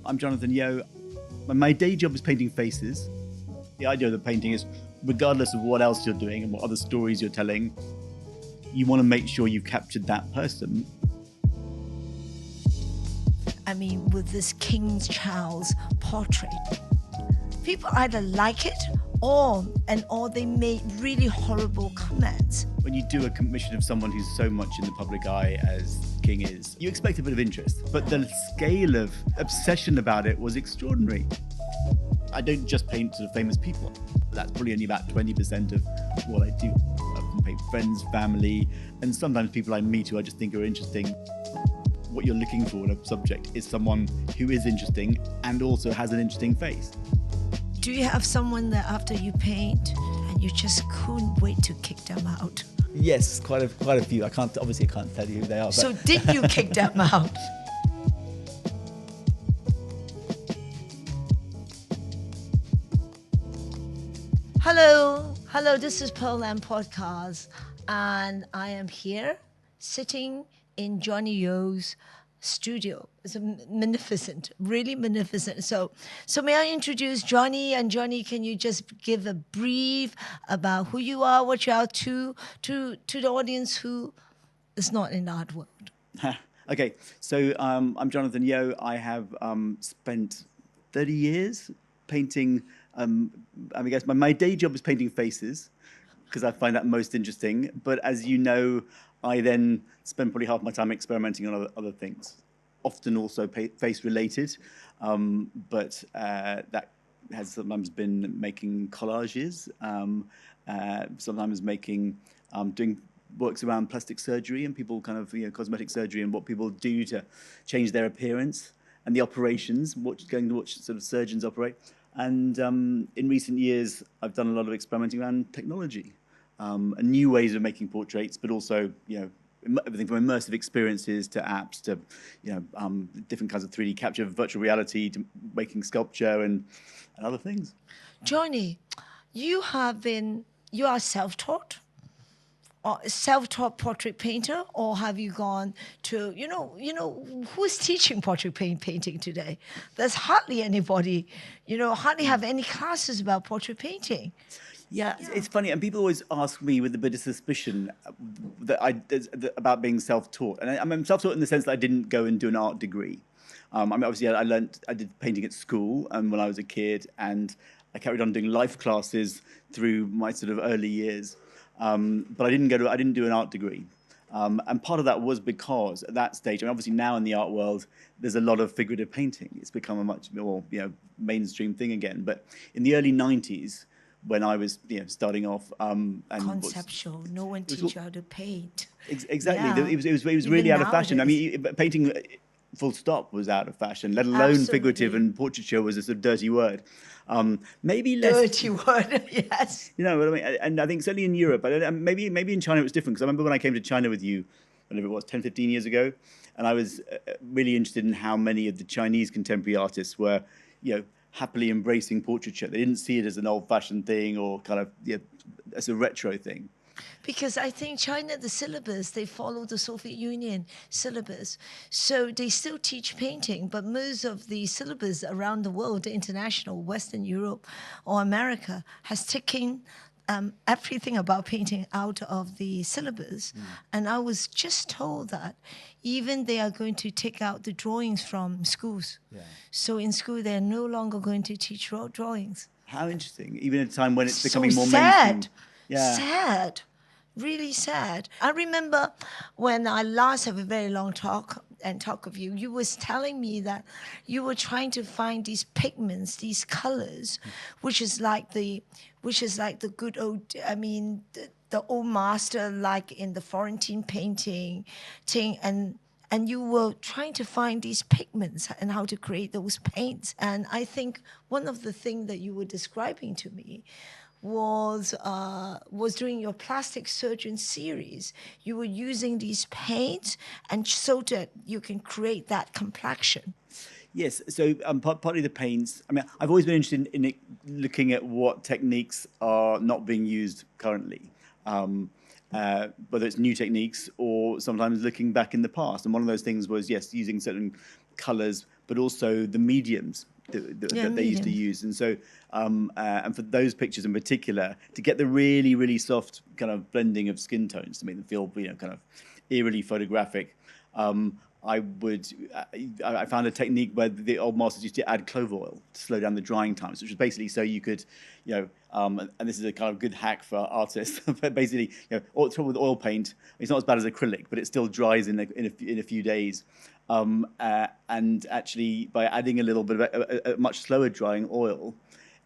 I'm Jonathan Yeo. My day job is painting faces. The idea of the painting is, regardless of what else you're doing and what other stories you're telling, you want to make sure you've captured that person. I mean, with this King Charles portrait, people either like it or they made really horrible comments. When you do a commission of someone who's so much in the public eye as King is, you expect a bit of interest, but the scale of obsession about it was extraordinary. I don't just paint sort of famous people. That's probably only about 20% of what I do. I often paint friends, family, and sometimes people I meet who I just think are interesting. What you're looking for in a subject is someone who is interesting and also has an interesting face. Do you have someone that after you paint and you just couldn't wait to kick them out? Yes, quite a few. I can't tell you who they are. But So did you kick them out? Hello, this is Pearl Lam Podcast, and I am here sitting in Jonathan Yeo's studio. It's magnificent, really magnificent. So may I introduce Johnny? And Johnny, can you just give a brief about who you are, what you are to the audience who is not in the art world? Okay, so I'm Jonathan Yeo. I have spent 30 years painting. I guess my day job is painting faces because I find that most interesting. But as you know, I then spend probably half my time experimenting on other things, often also face-related. But that has sometimes been making collages, sometimes doing works around plastic surgery and people cosmetic surgery and what people do to change their appearance and the operations, going to watch sort of surgeons operate. And in recent years, I've done a lot of experimenting around technology and new ways of making portraits, but also, everything from immersive experiences to apps to, different kinds of 3D capture, virtual reality to making sculpture and other things. Johnny, you are self-taught? Or self-taught portrait painter, or have you gone to, who's teaching portrait painting today? There's hardly anybody, hardly have any classes about portrait painting. Yeah, it's funny, and people always ask me with a bit of suspicion about being self-taught. And I'm self-taught in the sense that I didn't go and do an art degree. Obviously, I did painting at school when I was a kid, and I carried on doing life classes through my sort of early years. But I didn't do an art degree. And part of that was because at that stage, obviously now in the art world, there's a lot of figurative painting. It's become a much more, mainstream thing again. But in the early 90s, when I was, starting off, Conceptual, no one teach you how to paint. Exactly, Yeah. It was really out of fashion. I mean, painting, full stop, was out of fashion. Let alone Absolutely. Figurative and portraiture was a sort of dirty word. Maybe less Dirty word, yes. You know what I mean? And I think certainly in Europe, maybe in China it was different, because I remember when I came to China with you, whenever it was, 10, 15 years ago, and I was really interested in how many of the Chinese contemporary artists were, happily embracing portraiture. They didn't see it as an old-fashioned thing or kind of as a retro thing. Because I think China, the syllabus, they follow the Soviet Union syllabus. So they still teach painting, but most of the syllabus around the world, the international, Western Europe or America, has taken everything about painting out of the syllabus. And I was just told that even they are going to take out the drawings from schools. Yeah. So in school, they're no longer going to teach drawings. How interesting, even at a time when it's becoming so more sad. mainstream. Yeah. Sad. Really sad. I remember when I last have a very long talk of you, you was telling me that you were trying to find these pigments, these colors, which is like the good old, the old master, like in the Florentine painting thing, and you were trying to find these pigments and how to create those paints. And I think one of the things that you were describing to me was during your plastic surgeon series. You were using these paints and so that you can create that complexion. Yes, so partly the paints. I mean, I've always been interested in looking at what techniques are not being used currently. Whether it's new techniques or sometimes looking back in the past. And one of those things was, yes, using certain colours, but also the mediums that they used to use. And so, and for those pictures in particular, to get the really, really soft kind of blending of skin tones to make them feel, kind of eerily photographic, I found a technique where the old masters used to add clove oil to slow down the drying times, which was basically so you could, and this is a kind of good hack for artists, but basically, all the trouble with oil paint, it's not as bad as acrylic, but it still dries in a few days. And actually, by adding a little bit of a much slower drying oil,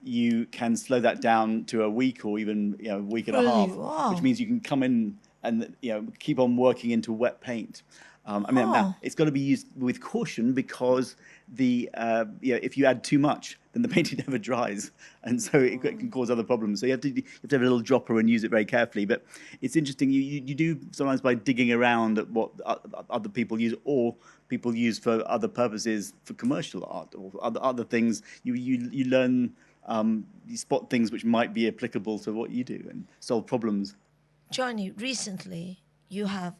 you can slow that down to a week or even a week and a half, wow. which means you can come in and keep on working into wet paint. Now, it's got to be used with caution because if you add too much, then the painting never dries, and so it can cause other problems. So you have to have a little dropper and use it very carefully. But it's interesting. You do sometimes by digging around at what other people use or people use for other purposes for commercial art or other things. You learn you spot things which might be applicable to what you do and solve problems. Johnny, recently you have,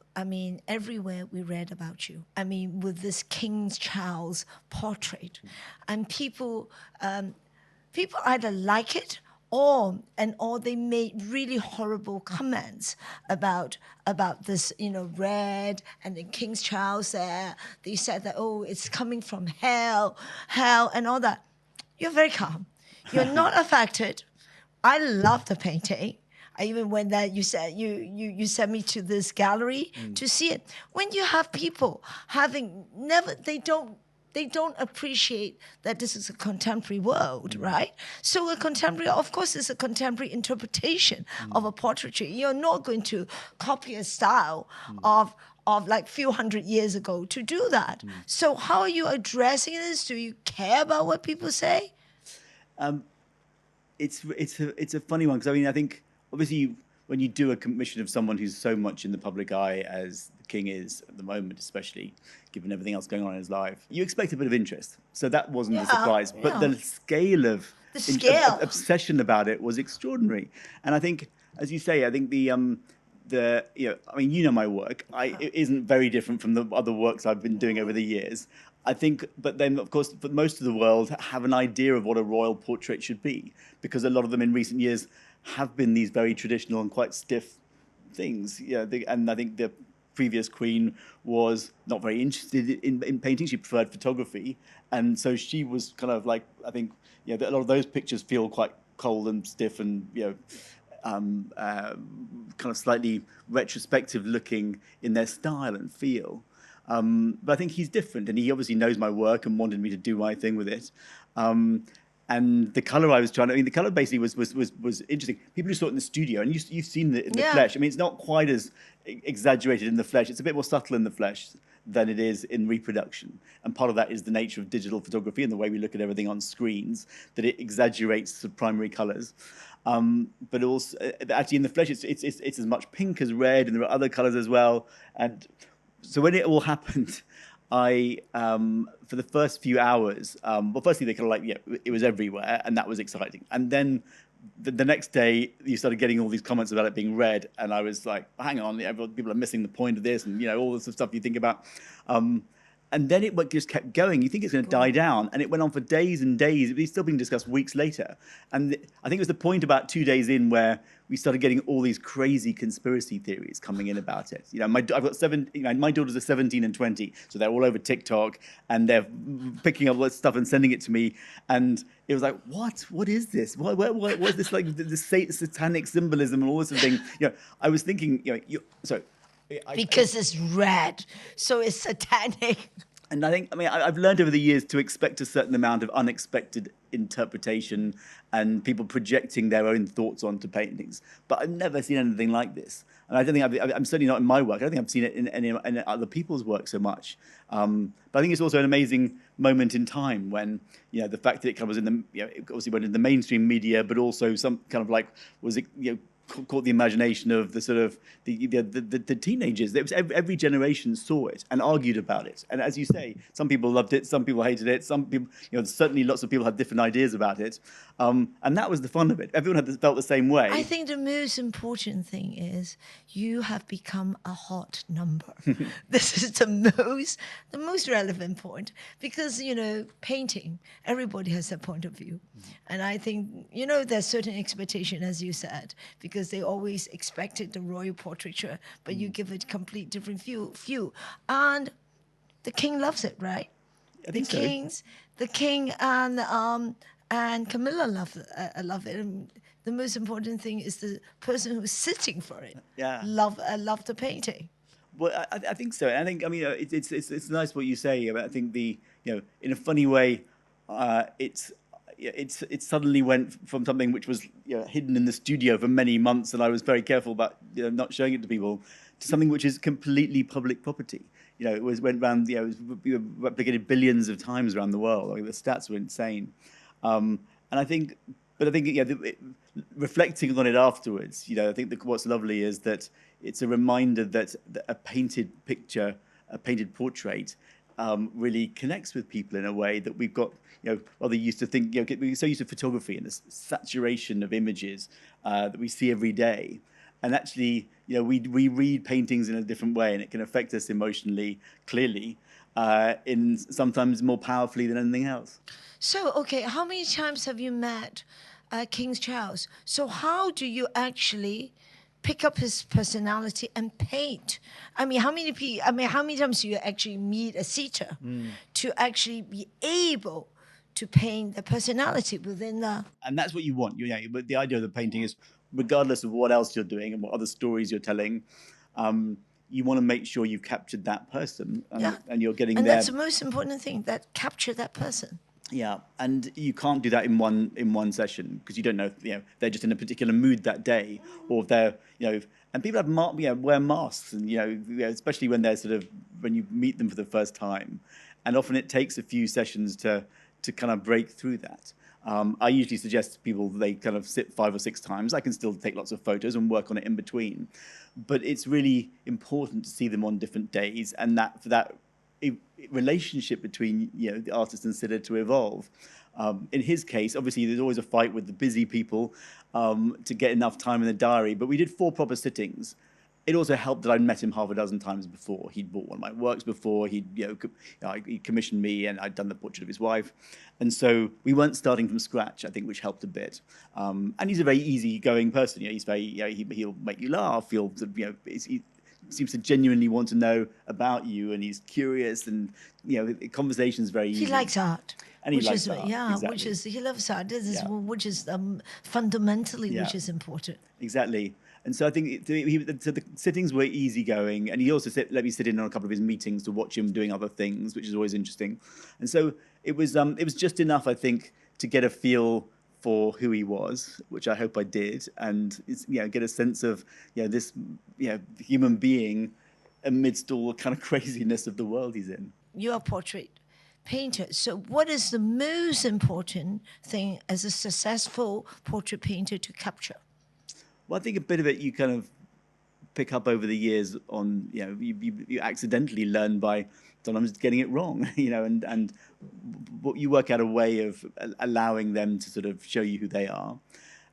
everywhere we read about you. With this King Charles portrait, and people either like it or they made really horrible comments about this, red and then King Charles there. They said that it's coming from hell, and all that. You're very calm. You're not affected. I love the painting. I even went there. You said you sent me to this gallery to see it. When you have people they don't appreciate that this is a contemporary world, right? So of course, it's a contemporary interpretation of a portraiture. You're not going to copy a style of like few hundred years ago to do that. So how are you addressing this? Do you care about what people say? It's a funny one because I think. Obviously, when you do a commission of someone who's so much in the public eye as the King is at the moment, especially given everything else going on in his life, you expect a bit of interest. So that wasn't a surprise. But the scale of obsession about it was extraordinary. And I think, as you say, I think my work. It isn't very different from the other works I've been doing over the years. I think, but then, of course, for most of the world have an idea of what a royal portrait should be, because a lot of them in recent years have been these very traditional and quite stiff things. And I think the previous queen was not very interested in painting. She preferred photography. And so she was kind of like, I think, a lot of those pictures feel quite cold and stiff and, kind of slightly retrospective looking in their style and feel. But I think he's different, and he obviously knows my work and wanted me to do my thing with it. And the color I was trying to, the color basically was interesting. People who saw it in the studio, and you've seen it in the flesh. It's not quite as exaggerated in the flesh. It's a bit more subtle in the flesh than it is in reproduction. And part of that is the nature of digital photography and the way we look at everything on screens, that it exaggerates the primary colors. But also, actually in the flesh, it's as much pink as red, and there are other colors as well. And so when it all happened, I, for the first few hours, firstly, they kind of it was everywhere, and that was exciting. And then the next day, you started getting all these comments about it being red, and I was like, hang on, people are missing the point of this, and, all this stuff you think about. And then it just kept going. You think it's going to die down. And it went on for days and days. It's still being discussed weeks later. And I think it was the point about 2 days in where we started getting all these crazy conspiracy theories coming in about it. I've got my daughters are 17 and 20, so they're all over TikTok, and they're picking up all this stuff and sending it to me. And it was like, what is this? What is this, like this satanic symbolism and all this sort of thing? I was thinking, because it's red, so it's satanic. And I've learned over the years to expect a certain amount of unexpected interpretation and people projecting their own thoughts onto paintings. But I've never seen anything like this. And I don't think I'm certainly not in my work. I don't think I've seen it in other people's work so much. But I think it's also an amazing moment in time when, the fact that it kind of was in the, it obviously went in the mainstream media, but also some kind of was caught the imagination of the sort of the teenagers. It was every generation saw it and argued about it. And as you say, some people loved it, some people hated it, some people, certainly lots of people had different ideas about it. And that was the fun of it. Everyone felt the same way. I think the most important thing is you have become a hot number. This is the most relevant point because, painting, everybody has a point of view. And I think, there's certain expectation, as you said, because they always expected the royal portraiture, but you give it complete different view. And the king loves it, right? I think The king and Camilla love it. And the most important thing is the person who's sitting for it. Yeah. Love the painting. Well, I think so. I think it's nice what you say. I think in a funny way, it suddenly went from something which was hidden in the studio for many months, and I was very careful about not showing it to people, to something which is completely public property. It went around. It was replicated billions of times around the world. The stats were insane. And I think, reflecting on it afterwards, I think what's lovely is that it's a reminder that a painted picture, a painted portrait, really connects with people in a way that we've got, rather used to think, we're so used to photography and this saturation of images that we see every day. And actually, we read paintings in a different way, and it can affect us emotionally, clearly, in sometimes more powerfully than anything else. So, okay, how many times have you met King Charles? So how do you actually pick up his personality and paint? How many times do you actually meet a sitter to actually be able to paint the personality within the... And that's what you want. But the idea of the painting is, regardless of what else you're doing and what other stories you're telling, you want to make sure you've captured that person and you're getting and there. That's the most important thing, that capture that person. Yeah, and you can't do that in one session because you don't know if they're just in a particular mood that day, or if they're and people have wear masks, and especially when they're when you meet them for the first time, and often it takes a few sessions to kind of break through that. I usually suggest to people they kind of sit 5 or 6 times. I can still take lots of photos and work on it in between, but it's really important to see them on different days, and that relationship between the artist and sitter to evolve. In his case, obviously, there's always a fight with the busy people to get enough time in the diary. But we did 4 proper sittings. It also helped that I'd met him half a dozen times before. He'd bought one of my works before. He commissioned me, and I'd done the portrait of his wife, and so we weren't starting from scratch. I think, which helped a bit. And he's a very easygoing person. He's very he'll make you laugh. He seems to genuinely want to know about you, and he's curious, and the conversation's very easy. He likes art. And he likes art. Yeah, exactly. He loves art. Which is fundamentally which is important. Exactly. And so I think the sittings were easygoing, and he also let me sit in on a couple of his meetings to watch him doing other things, which is always interesting. And so it was just enough, I think, to get a feel for who he was, which I hope I did, and get a sense of this human being amidst all the kind of craziness of the world he's in. You're a portrait painter, so what is the most important thing as a successful portrait painter to capture? Well, I think a bit of it you kind of pick up over the years on, you accidentally learn by sometimes getting it wrong, and you work out a way of allowing them to sort of show you who they are.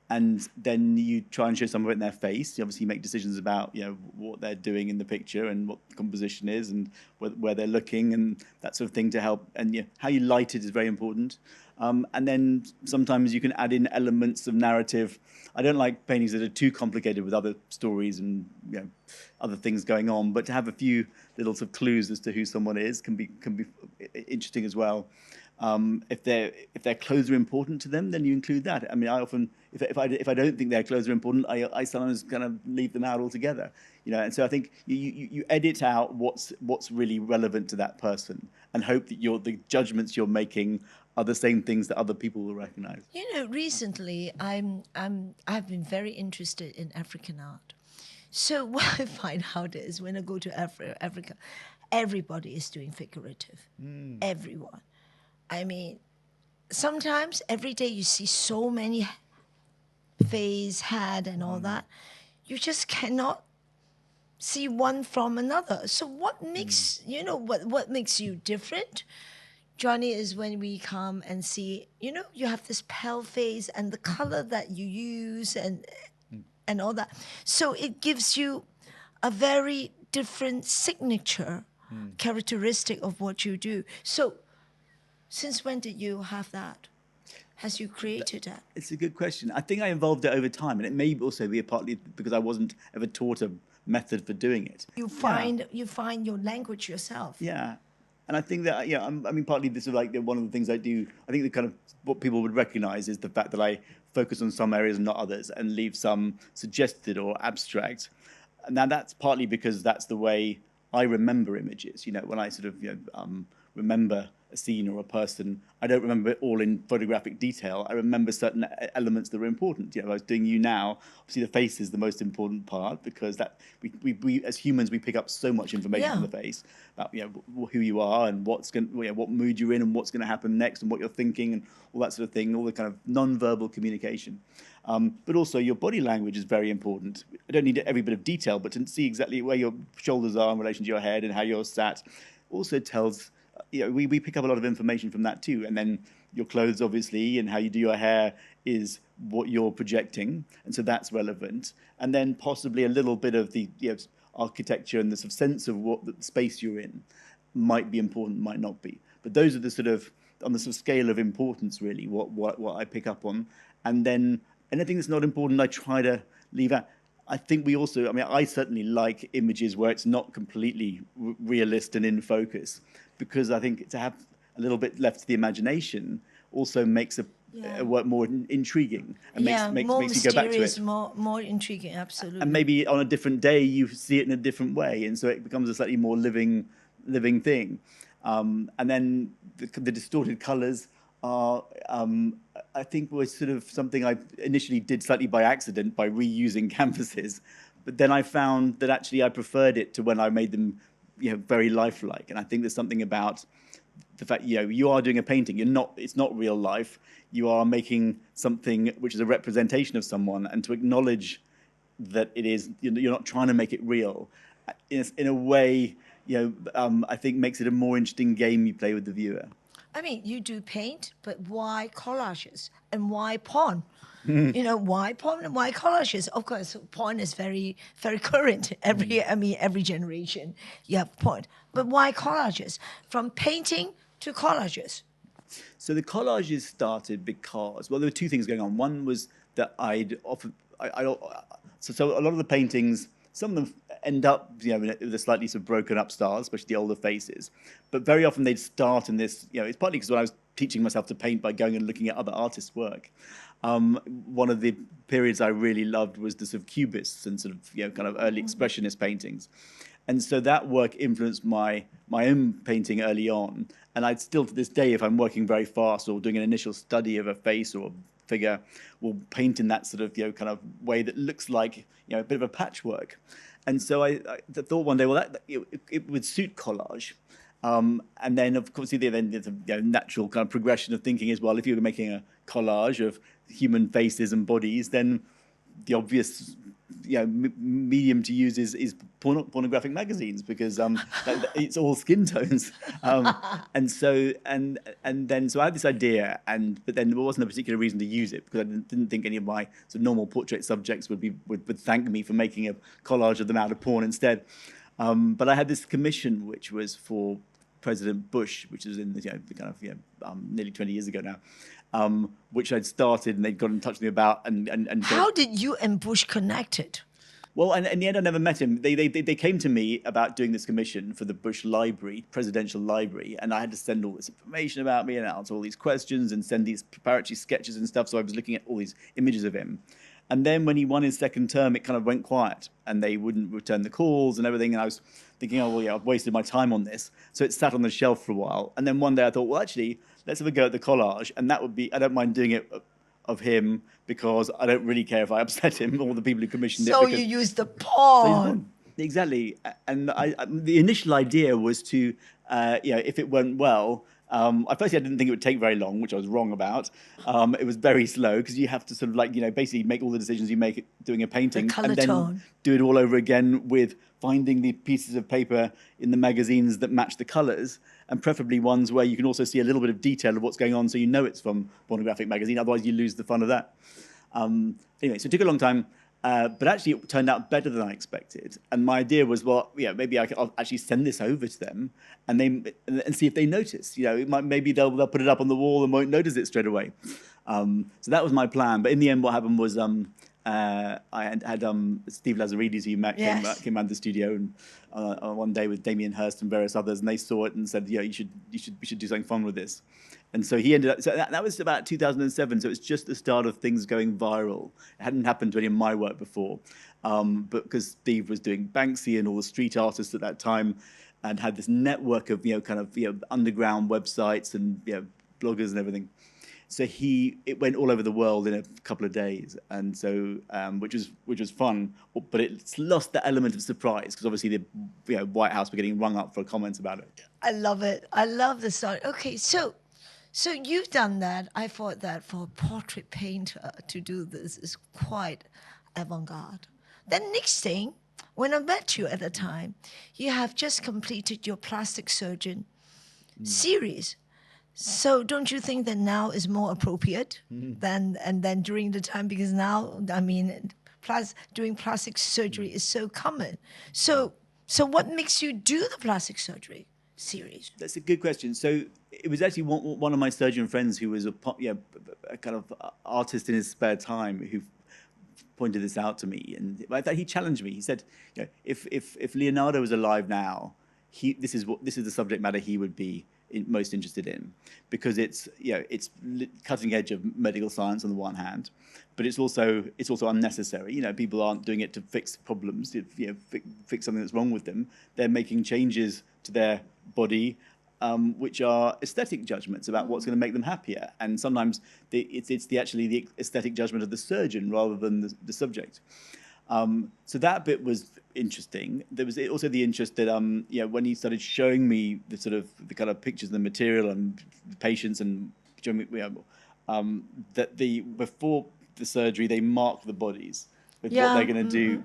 And then you try and show some of it in their face. You obviously make decisions about, what they're doing in the picture and what the composition is and where they're looking and that sort of thing to help. And how you light it is very important. And then sometimes you can add in elements of narrative. I don't like paintings that are too complicated with other stories and other things going on, but to have a few little sort of clues as to who someone is can be interesting as well. If their clothes are important to them, then you include that. I mean, I often, if I don't think their clothes are important, I sometimes kind of leave them out altogether. And so I think you edit out what's really relevant to that person and hope that the judgments you're making are the same things that other people will recognize. Recently I've been very interested in African art. So what I find out is when I go to Africa, everybody is doing figurative. face, head, and all that, you just cannot see one from another. So what makes what makes you different, Johnny, is when we come and see, you have this pale face and the color that you use and all that. So it gives you a very different signature characteristic of what you do. So since when did you have that? Has you created that? It's a good question. I think I evolved it over time, and it may also be partly because I wasn't ever taught a method for doing it. You find your language yourself. Yeah. And I think that, I mean, partly this is like one of the things I do. I think the kind of what people would recognize is the fact that I focus on some areas and not others and leave some suggested or abstract. Now, that's partly because that's the way I remember images. When I sort of remember a scene or a person, I don't remember it all in photographic detail. I remember certain elements that were important. I was doing You Now. Obviously, the face is the most important part because that we as humans we pick up so much information from the face about who you are and what mood you're in and what's going to happen next and what you're thinking and all that sort of thing. All the kind of non-verbal communication. But also your body language is very important. I don't need every bit of detail, but to see exactly where your shoulders are in relation to your head and how you're sat also tells. We pick up a lot of information from that too. And then your clothes, obviously, and how you do your hair is what you're projecting. And so that's relevant. And then possibly a little bit of the architecture and the sort of sense of what the space you're in might be important, might not be. But those are the sort of, on the sort of scale of importance, really, what I pick up on. And then anything that's not important, I try to leave out. I think I certainly like images where it's not completely realist and in focus, because I think to have a little bit left to the imagination also makes a work more intriguing and makes you go back to it. More intriguing, absolutely. And maybe on a different day you see it in a different way, and so it becomes a slightly more living thing. And then the distorted colours are, I think, was sort of something I initially did slightly by accident by reusing canvases, but then I found that actually I preferred it to when I made them, very lifelike. And I think there's something about the fact, you are doing a painting. It's not real life. You are making something which is a representation of someone, and to acknowledge that it is, you're not trying to make it real, in a way, I think makes it a more interesting game you play with the viewer. I mean, you do paint, but why collages and why porn? Why porn and why collages? Of course, porn is very, very current. Every generation you have porn. But why collages? From painting to collages. So the collages started because, there were two things going on. One was that so a lot of the paintings, some of them end up, with a slightly sort of broken up style, especially the older faces. But very often they'd start in this, it's partly because when I was teaching myself to paint by going and looking at other artists' work. One of the periods I really loved was the sort of cubists and sort of, kind of early expressionist paintings. And so that work influenced my own painting early on. And I'd still, to this day, if I'm working very fast or doing an initial study of a face or a figure, will paint in that sort of, kind of way that looks like, a bit of a patchwork. And so I thought one day, it would suit collage. And then, of course, there's a natural kind of progression of thinking as well. If you're making a collage of human faces and bodies, then the obvious medium to use is pornographic magazines, because it's all skin tones. And so I had this idea, but then there wasn't a particular reason to use it, because I didn't think any of my sort of normal portrait subjects would thank me for making a collage of them out of porn instead. But I had this commission, which was for President Bush, which is in the kind of nearly 20 years ago now, which I'd started and they'd got in touch with me about. And how did you and Bush connected? Well, and in the end, I never met him. They came to me about doing this commission for the Bush Library, Presidential Library, and I had to send all this information about me and answer all these questions and send these preparatory sketches and stuff. So I was looking at all these images of him. And then when he won his second term, it kind of went quiet and they wouldn't return the calls and everything. And I was thinking, I've wasted my time on this. So it sat on the shelf for a while. And then one day I thought, well, actually, let's have a go at the collage. And that would be, I don't mind doing it of him, because I don't really care if I upset him or the people who commissioned it. So you use the porn. Exactly. And the initial idea was to, if it went well, Firstly, I didn't think it would take very long, which I was wrong about. It was very slow because you have to sort of like, basically make all the decisions you make doing a painting color and then tone. do it all over again with finding the pieces of paper in the magazines that match the colors, and preferably ones where you can also see a little bit of detail of what's going on so you know it's from pornographic magazine. Otherwise, you lose the fun of that. Anyway, so it took a long time. But actually, it turned out better than I expected. And my idea was, well, maybe I'll actually send this over to them and see if they notice. Maybe they'll put it up on the wall and won't notice it straight away. So that was my plan. But in the end, what happened was I had Steve Lazaridis, who you met, came around the studio and one day with Damien Hirst and various others, and they saw it and said, we should do something fun with this. And so he ended up. So that was about 2007. So it's just the start of things going viral. It hadn't happened to any of my work before, but because Steve was doing Banksy and all the street artists at that time, and had this network of underground websites and bloggers and everything. So it went all over the world in a couple of days, and so which was fun. But it's lost the element of surprise because obviously the White House were getting rung up for comments about it. I love it. I love the story. Okay, so you've done that. I thought that for a portrait painter to do this is quite avant-garde. Then next thing, when I met you at the time, you have just completed your plastic surgeon series. So don't you think that now is more appropriate than during the time? Because now, I mean, doing plastic surgery is so common. So what makes you do the plastic surgery series? That's a good question. So it was actually one of my surgeon friends who was a kind of artist in his spare time who pointed this out to me, and I thought he challenged me. He said, if Leonardo was alive now, this is the subject matter he would be most interested in, because it's cutting edge of medical science on the one hand, but it's also unnecessary. People aren't doing it to fix problems, fix something that's wrong with them. They're making changes to their body, which are aesthetic judgments about what's going to make them happier, and sometimes it's actually the aesthetic judgment of the surgeon rather than the subject. So that bit was interesting. There was also the interest that when he started showing me the kind of pictures and the material and the patients, and showing me that before the surgery they mark the bodies with what they're going to do.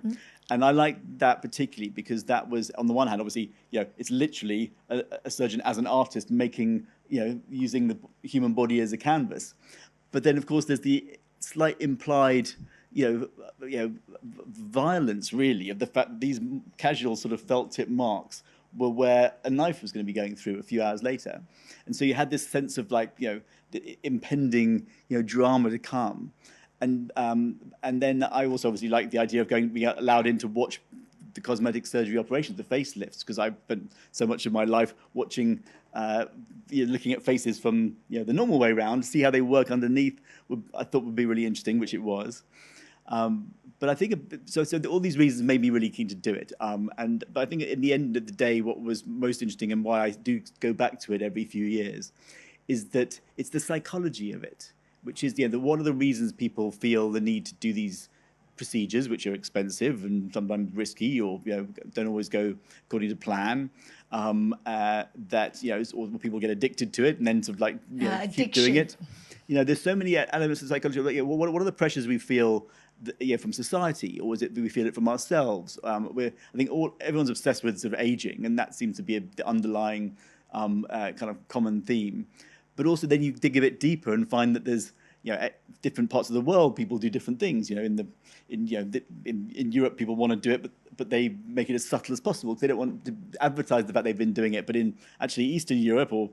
And I liked that particularly because that was, on the one hand, obviously, it's literally a surgeon as an artist making, using the human body as a canvas. But then, of course, there's the slight implied, violence, really, of the fact that these casual sort of felt tip marks were where a knife was going to be going through a few hours later. And so you had this sense of the impending, drama to come. And then I also obviously liked the idea of being allowed in to watch the cosmetic surgery operations, the facelifts, because I've spent so much of my life watching, looking at faces from the normal way around, see how they work underneath. I thought would be really interesting, which it was. But I think so all these reasons made me really keen to do it. But I think in the end of the day, what was most interesting and why I do go back to it every few years is that it's the psychology of it, which is one of the reasons people feel the need to do these procedures, which are expensive and sometimes risky, or don't always go according to plan. Or people get addicted to it and then sort of keep doing it. There's so many elements of psychology. What are the pressures we feel from society, or is it do we feel it from ourselves? I think everyone's obsessed with sort of aging, and that seems to be the underlying kind of common theme. But also then you dig a bit deeper and find that there's different parts of the world people do different things. In Europe people want to do it, but they make it as subtle as possible because they don't want to advertise the fact they've been doing it. But in actually Eastern Europe or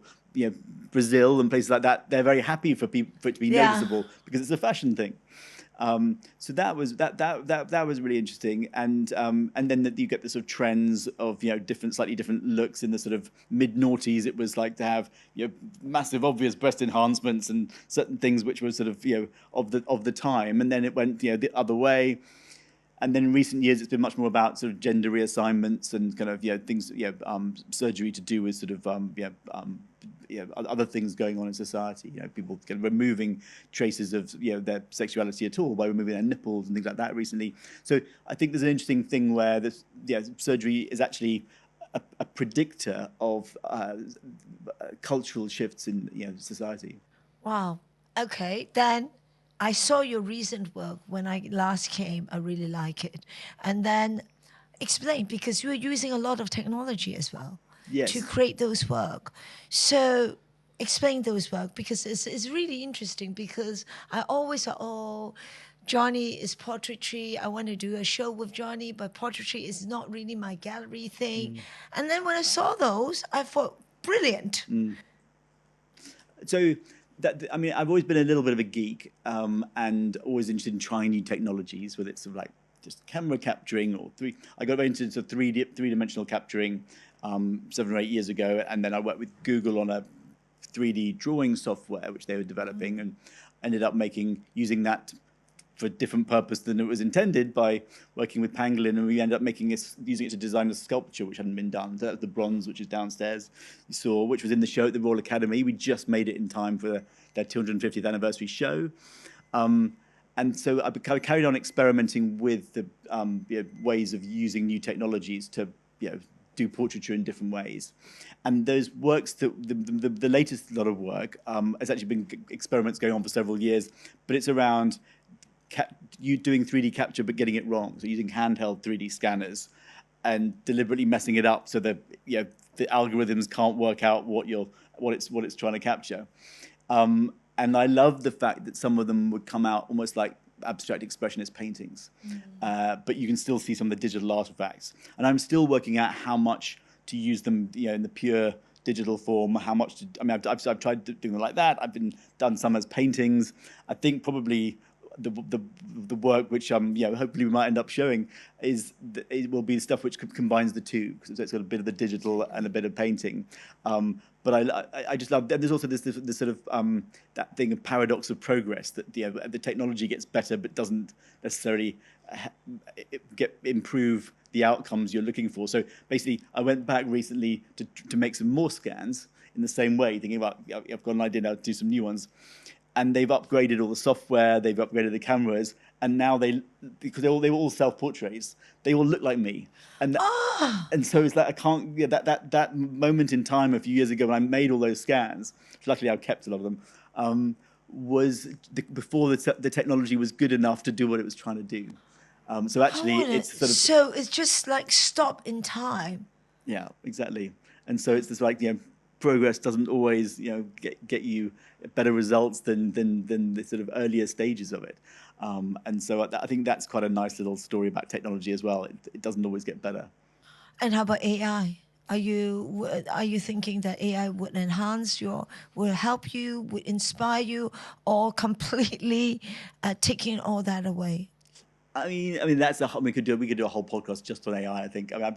Brazil and places like that, they're very happy for it to be noticeable because it's a fashion thing. So that was really interesting, and then that you get the sort of trends of slightly different looks in the sort of mid-noughties. It was like to have massive obvious breast enhancements and certain things which were sort of of the time, and then it went the other way. And then in recent years, it's been much more about sort of gender reassignments and kind of things surgery to do with sort of other things going on in society. People kind of removing traces of their sexuality at all by removing their nipples and things like that recently. So I think there's an interesting thing where this surgery is actually a predictor of cultural shifts in society. Wow. Okay, then I saw your recent work when I last came. I really like it. And then explain, because you're using a lot of technology as well to Yes. create those work. So explain those work, because it's really interesting, because I always thought, oh, Johnny is portraiture. I want to do a show with Johnny, but portraiture is not really my gallery thing. And then when I saw those, I thought, brilliant. So I mean, I've always been a little bit of a geek, and always interested in trying new technologies, whether it's sort of like just camera capturing or I got very into sort of three-dimensional capturing 7 or 8 years ago, and then I worked with Google on a 3D drawing software which they were developing, and ended up using that for a different purpose than it was intended by working with Pangolin, and we ended up using it to design a sculpture which hadn't been done. So that's the bronze, which is downstairs, you saw, which was in the show at the Royal Academy. We just made it in time for their 250th anniversary show. And so I carried on experimenting with the ways of using new technologies to do portraiture in different ways. And those works, the latest lot of work, has actually been experiments going on for several years, but it's around you doing 3D capture but getting it wrong. So using handheld 3D scanners and deliberately messing it up so that the algorithms can't work out what it's trying to capture. And I love the fact that some of them would come out almost like abstract expressionist paintings, but you can still see some of the digital artifacts. And I'm still working out how much to use them, in the pure digital form. How much to? I mean, I've tried doing it like that. I've done some as paintings. I think probably the work which hopefully we might end up showing it will be the stuff which combines the two, because it's got a bit of the digital and a bit of painting. But I just love. There's also this sort of that thing of paradox of progress, that the technology gets better but doesn't necessarily improve the outcomes you're looking for. So basically, I went back recently to make some more scans in the same way, thinking about I've got an idea now to do some new ones. And they've upgraded all the software, they've upgraded the cameras, and now because they were all self-portraits, they all look like me. And so it's like I can't. That moment in time a few years ago when I made all those scans, luckily I kept a lot of them, was before the technology was good enough to do what it was trying to do. So actually, it's sort of. So it's just like stop in time. Yeah, exactly. And so it's this progress doesn't always get you better results than the sort of earlier stages of it. And so I think that's quite a nice little story about technology as well. It doesn't always get better. And how about AI? Are you thinking that AI would will help you, would inspire you, or completely taking all that away? I mean that's we could do a whole podcast just on AI. I think. I mean,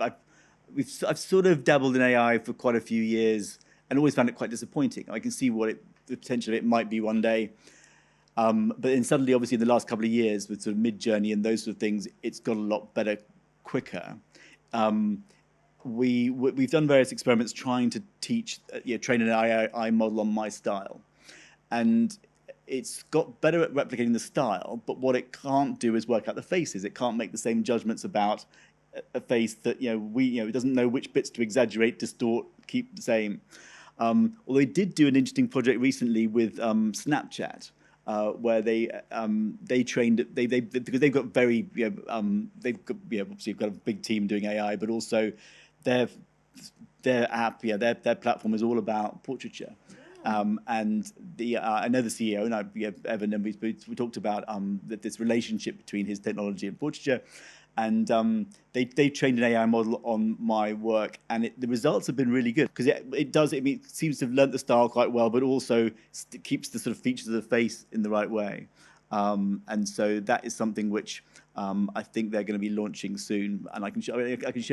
I've sort of dabbled in AI for quite a few years and always found it quite disappointing. I can see the potential of it might be one day. But then suddenly, obviously, in the last couple of years, with sort of Mid-Journey and those sort of things, it's got a lot better quicker. We've done various experiments trying to train an AI model on my style. And it's got better at replicating the style, but what it can't do is work out the faces. It can't make the same judgments about a face that, it doesn't know which bits to exaggerate, distort, keep the same. Although it did do an interesting project recently with Snapchat, where they trained because they've got obviously got a big team doing AI, but also their app, their platform is all about portraiture. And I know the CEO, and Evan, and we talked about this relationship between his technology and portraiture. And they trained an AI model on my work, and the results have been really good, because it seems to have learnt the style quite well, but also keeps the sort of features of the face in the right way. And so that is something which I think they're going to be launching soon, and I can show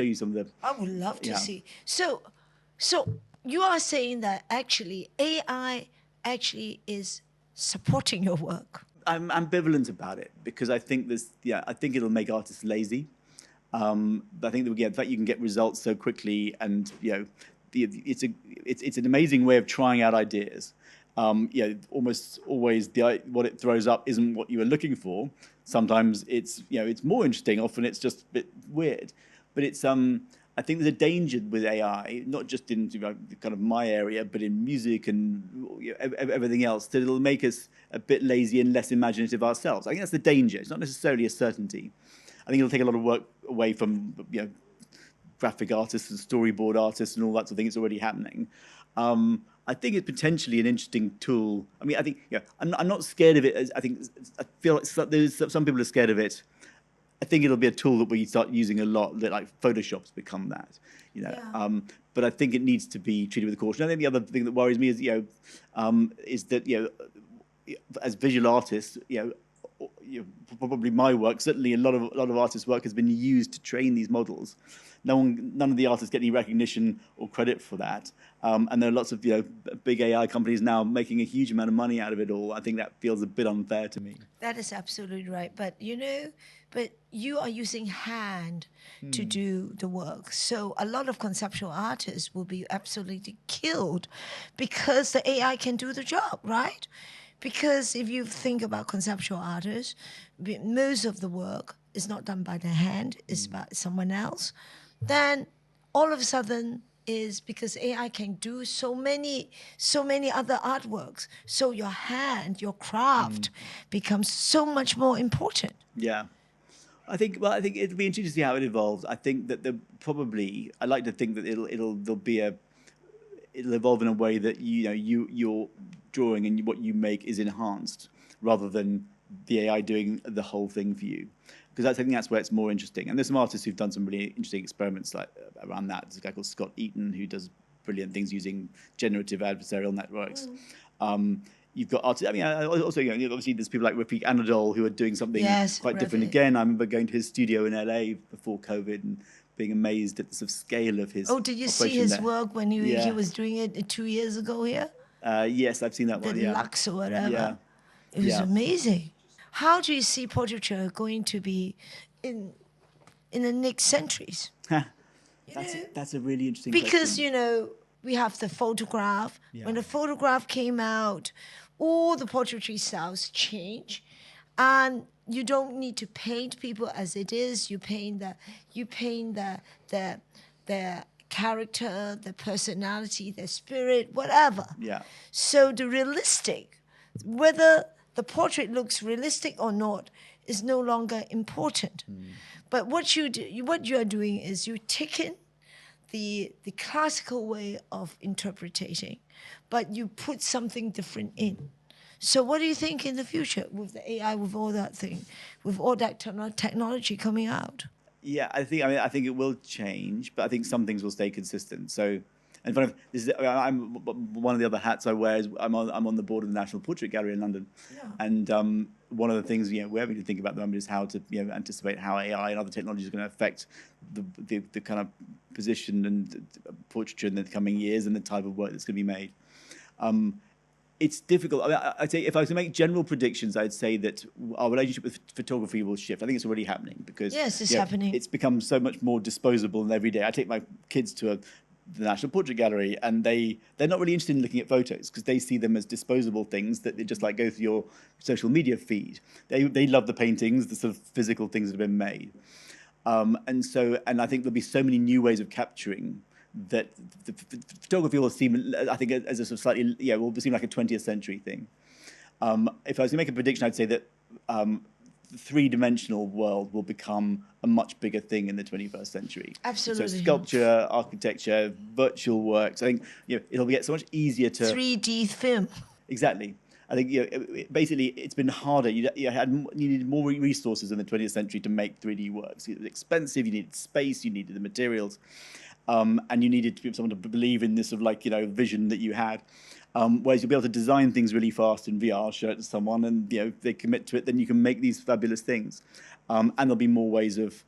you some of the. I would love to see. So you are saying that actually AI actually is supporting your work. I'm ambivalent about it, because I think I think it'll make artists lazy. But I think that the fact you can get results so quickly, and it's an amazing way of trying out ideas. Almost always what it throws up isn't what you were looking for. Sometimes it's more interesting. Often it's just a bit weird. But I I think there's a danger with AI, not just in kind of my area, but in music and everything else, that it'll make us a bit lazy and less imaginative ourselves. I think that's the danger. It's not necessarily a certainty. I think it'll take a lot of work away from graphic artists and storyboard artists and all that sort of thing. It's already happening. I think it's potentially an interesting tool. I mean, I think I'm not scared of it. I feel like there's some people are scared of it. I think it'll be a tool that we start using a lot. That like Photoshop's become that, But I think it needs to be treated with caution. I think the other thing that worries me is is that as visual artists, probably my work, certainly a lot of artists' work has been used to train these models. None of the artists get any recognition or credit for that. And there are lots of big AI companies now making a huge amount of money out of it all. I think that feels a bit unfair to me. That is absolutely right. But but you are using hand to do the work. So a lot of conceptual artists will be absolutely killed because the AI can do the job, right? Because if you think about conceptual artists, most of the work is not done by their hand, it's by someone else. Then all of a sudden is because AI can do so many other artworks. So your hand, your craft becomes so much more important. Yeah. I think it'll be interesting to see how it evolves. I think that I like to think that it'll evolve in a way that your drawing and what you make is enhanced rather than the AI doing the whole thing for you. Because I think that's where it's more interesting. And there's some artists who've done some really interesting experiments around that. There's a guy called Scott Eaton who does brilliant things using generative adversarial networks. You've got artists. I mean, also obviously there's people like Rafiq Anadol who are doing something quite different. Again, I remember going to his studio in LA before COVID and being amazed at the sort of scale of his. Oh, did you see his work when he was doing it 2 years ago here? Yes, I've seen that one. The Lux or whatever. Yeah. It was amazing. How do you see portraiture going to be in the next centuries? That's a really interesting because, question. We have the photograph. Yeah. When the photograph came out, all the portraiture styles change. And you don't need to paint people as it is. You paint the character, the personality, the spirit, whatever. Yeah. So the realistic, whether the portrait looks realistic or not, is no longer important. But what you are doing is you're taking the classical way of interpreting, but you put something different in. So what do you think in the future with the AI, with all that thing, with all that technology coming out? Yeah, I think it will change, but I think some things will stay consistent. So, and I'm one of the other hats I wear is I'm on the board of the National Portrait Gallery in London, and one of the things we're having to think about at the moment is how to anticipate how AI and other technologies are going to affect the kind of position and portraiture in the coming years and the type of work that's going to be made. It's difficult. I'd say if I was to make general predictions, I'd say that our relationship with photography will shift. I think it's already happening because it's happening. It's become so much more disposable and every day. I take my kids to the National Portrait Gallery and they're not really interested in looking at photos because they see them as disposable things that they just like go through your social media feed. They love the paintings, the sort of physical things that have been made. And I think there'll be so many new ways of capturing that the photography will seem, I think, as a sort of slightly, will seem like a 20th century thing. If I was to make a prediction, I'd say that the three-dimensional world will become a much bigger thing in the 21st century. Absolutely. So sculpture, architecture, virtual works. I think it'll get so much easier to 3D film. Exactly. I think basically it's been harder. You needed more resources in the 20th century to make 3D works. It was expensive. You needed space. You needed the materials. And you needed to be someone to believe in this sort of vision that you had. Whereas you'll be able to design things really fast in VR, show it to someone, and if they commit to it, then you can make these fabulous things. And there'll be more ways of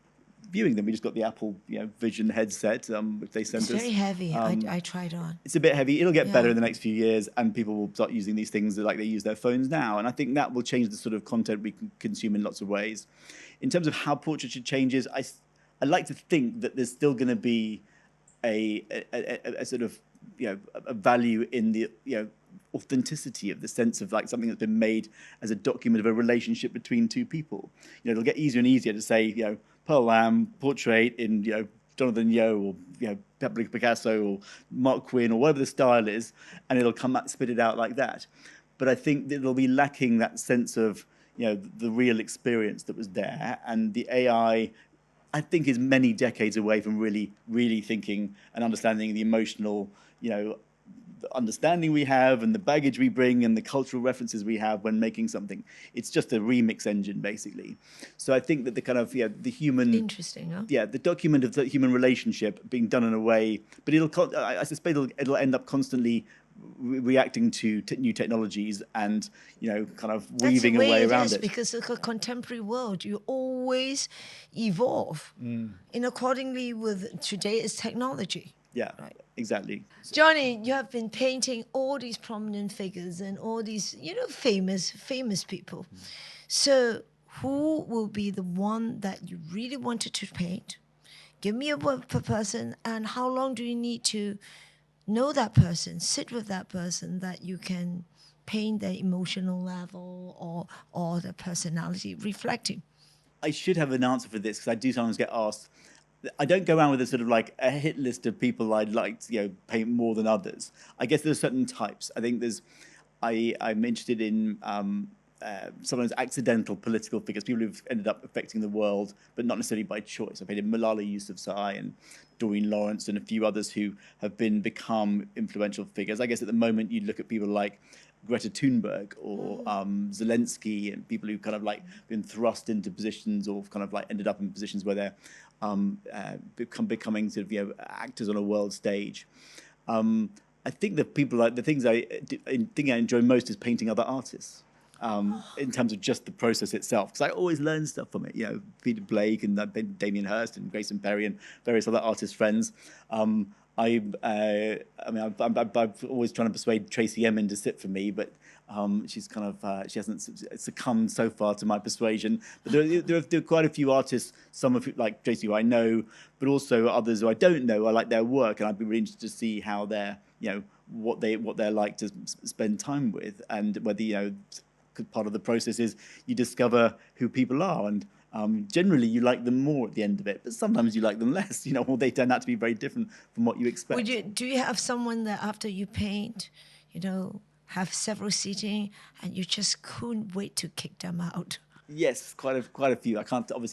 viewing them. We just got the Apple Vision headset, which they sent us. It's very heavy. I tried on. It's a bit heavy. It'll get better in the next few years, and people will start using these things like they use their phones now. And I think that will change the sort of content we can consume in lots of ways. In terms of how portraiture changes, I like to think that there's still going to be a sort of a value in the authenticity of the sense of like something that's been made as a document of a relationship between two people. It'll get easier and easier to say Pearl Lam portrait in Jonathan Yeo or Pablo Picasso or Mark Quinn or whatever the style is, and it'll come out, spit it out like that. But I think that it'll be lacking that sense of the real experience that was there, and the AI, I think, is many decades away from really, really thinking and understanding the emotional, the understanding we have and the baggage we bring and the cultural references we have when making something. It's just a remix engine, basically. So I think that the kind of, the human... Interesting, huh? Yeah, the document of the human relationship being done in a way, but I suspect it'll end up constantly reacting to new technologies and, kind of weaving a way around it. Because in a contemporary world, you always evolve in accordingly with today's technology. Yeah, right. Exactly. Johnny, you have been painting all these prominent figures and all these, famous people. So who will be the one that you really wanted to paint? Give me a word per person, and how long do you need to know that person, sit with that person, that you can paint their emotional level or the personality reflecting? I should have an answer for this because I do sometimes get asked. I don't go around with a sort of like a hit list of people I'd like to paint more than others. I guess there's certain types. I think I'm interested in sometimes accidental political figures, people who've ended up affecting the world, but not necessarily by choice. I painted Malala Yousafzai and Doreen Lawrence and a few others who have become influential figures. I guess at the moment you look at people like Greta Thunberg or Zelensky, and people who kind of like been thrust into positions or kind of like ended up in positions where they're becoming sort of actors on a world stage. I think the things I enjoy most is painting other artists. In terms of just the process itself, because I always learn stuff from it. Peter Blake and Damien Hirst and Grayson Perry and various other artist friends. I'm always trying to persuade Tracy Emin to sit for me, but she's kind of she hasn't succumbed so far to my persuasion. But there are quite a few artists, some of like Tracy who I know, but also others who I don't know. I like their work, and I'd be really interested to see how they're what they're like to spend time with, and whether part of the process is you discover who people are, and generally you like them more at the end of it, but sometimes you like them less, or they turn out to be very different from what you expect. Do you have someone that after you paint, have several sitting and you just couldn't wait to kick them out? Yes, quite a few. I can't tell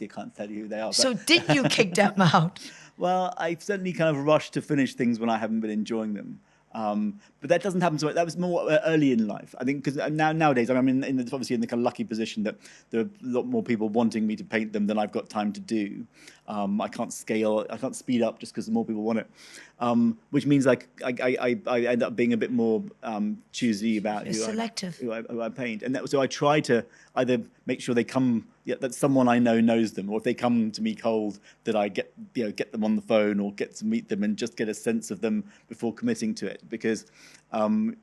you who they are. So did you kick them out? Well, I've certainly kind of rushed to finish things when I haven't been enjoying them. But that doesn't happen so much. That was more early in life, I think, because nowadays I'm obviously in the kind of lucky position that there are a lot more people wanting me to paint them than I've got time to do. I can't speed up just because more people want it, which means I end up being a bit more choosy about who I paint, and so I try to either make sure they come, that someone I know knows them, or if they come to me cold, that I get them on the phone or get to meet them and just get a sense of them before committing to it, because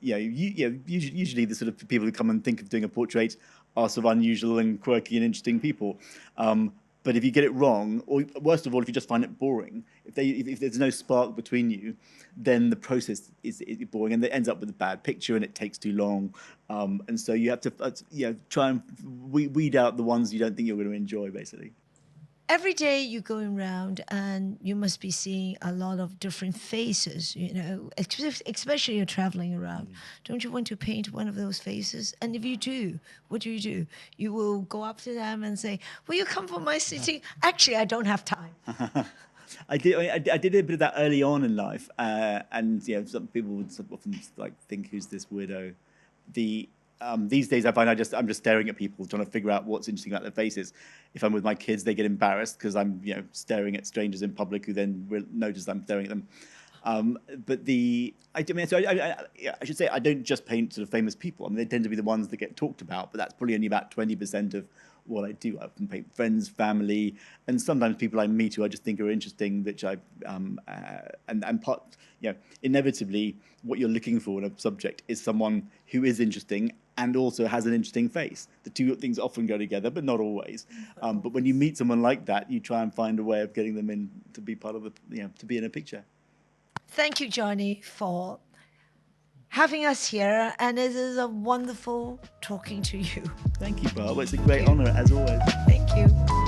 usually the sort of people who come and think of doing a portrait are sort of unusual and quirky and interesting people. But if you get it wrong, or worst of all, if you just find it boring, if there's no spark between you, then the process is boring, and it ends up with a bad picture, and it takes too long. And so you have to try and weed out the ones you don't think you're going to enjoy, basically. Every day you're going around and you must be seeing a lot of different faces, especially you're traveling around. Don't you want to paint one of those faces? And if you do, what do? You will go up to them and say, will you come for my sitting? Actually, I don't have time. I did a bit of that early on in life, and some people would often like think, who's this weirdo? These days I find I'm just staring at people, trying to figure out what's interesting about their faces. If I'm with my kids, they get embarrassed because I'm staring at strangers in public who then notice I'm staring at them. I should say I don't just paint sort of famous people. I mean, they tend to be the ones that get talked about, but that's probably only about 20% of what I do. I often paint friends, family, and sometimes people I meet who I just think are interesting, which inevitably what you're looking for in a subject is someone who is interesting and also has an interesting face. The two things often go together, but not always. But when you meet someone like that, you try and find a way of getting them in to be part of to be in a picture. Thank you, Johnny, for having us here, and it is a wonderful talking to you. Thank you, Pearl. It's a great honor, as always. Thank you.